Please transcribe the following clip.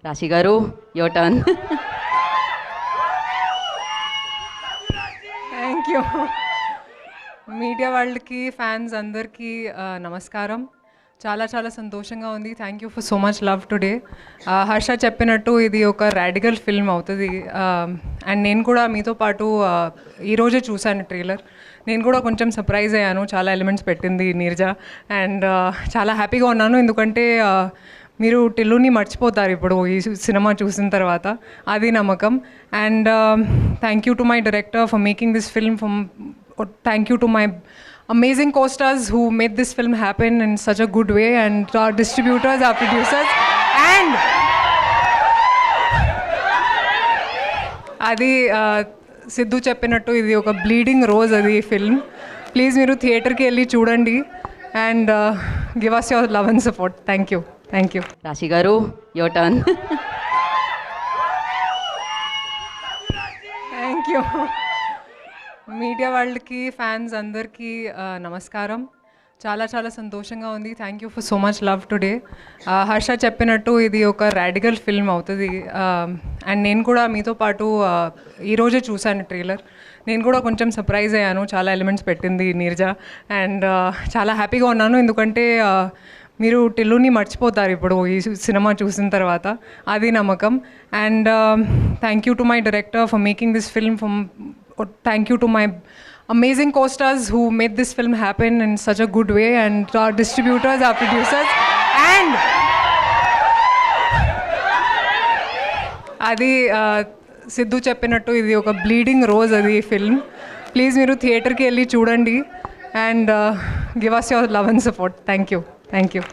రాశి garu your turn. Thank you. Media వాళ్ళకి fans అందరికీ నమస్కారం. చాలా చాలా సంతోషంగా ఉంది. Thank you for so much love today. Harsha చెప్పినట్టు ఇది ఒక రాడికల్ ఫిల్మ్ అవుతుంది. అండ్ నేను కూడా మీతో పాటు ఈరోజే చూశాను ట్రైలర్. నేను కూడా కొంచెం సర్ప్రైజ్ అయ్యాను, చాలా ఎలిమెంట్స్ పెట్టింది నీరజ. అండ్ చాలా హ్యాపీగా ఉన్నాను, ఎందుకంటే మీరు టిల్లుని మర్చిపోతారు ఇప్పుడు ఈ సినిమా చూసిన తర్వాత, అది నమ్మకం. And thank you to my director for making this film. Thank you to my amazing co-stars who made this film happen in such a good way, and to our distributors, our producers, and అది సిద్ధు చెప్పినట్టు ఇది ఒక bleeding rose అది film. Please మీరు థియేటర్కి వెళ్ళి చూడండి and give us your love and support. Thank you. Thank you. Rashi garu your turn. Thank you. Media వాళ్ళకి ఫ్యాన్స్ అందరికీ నమస్కారం. చాలా చాలా సంతోషంగా ఉంది. Thank you for so much love today. Harsha చెప్పినట్టు ఇది ఒక రాడికల్ ఫిల్మ్ అవుతుంది. అండ్ నేను కూడా మీతో పాటు ఈరోజే చూశాను ట్రైలర్. నేను కూడా కొంచెం సర్ప్రైజ్ అయ్యాను, చాలా ఎలిమెంట్స్ పెట్టింది నీరజ. అండ్ చాలా హ్యాపీగా ఉన్నాను, ఎందుకంటే మీరు టిల్లుని మర్చిపోతారు ఇప్పుడు ఈ సినిమా చూసిన తర్వాత, అది నమ్మకం. And thank you to my director for making this film. Thank you to my amazing co-stars who made this film happen in such a good way, and to our distributors, our producers, and అది సిద్ధు చెప్పినట్టు ఇది ఒక bleeding rose అది film. Please మీరు థియేటర్కి వెళ్ళి చూడండి and give us your love and support. Thank you. Thank you.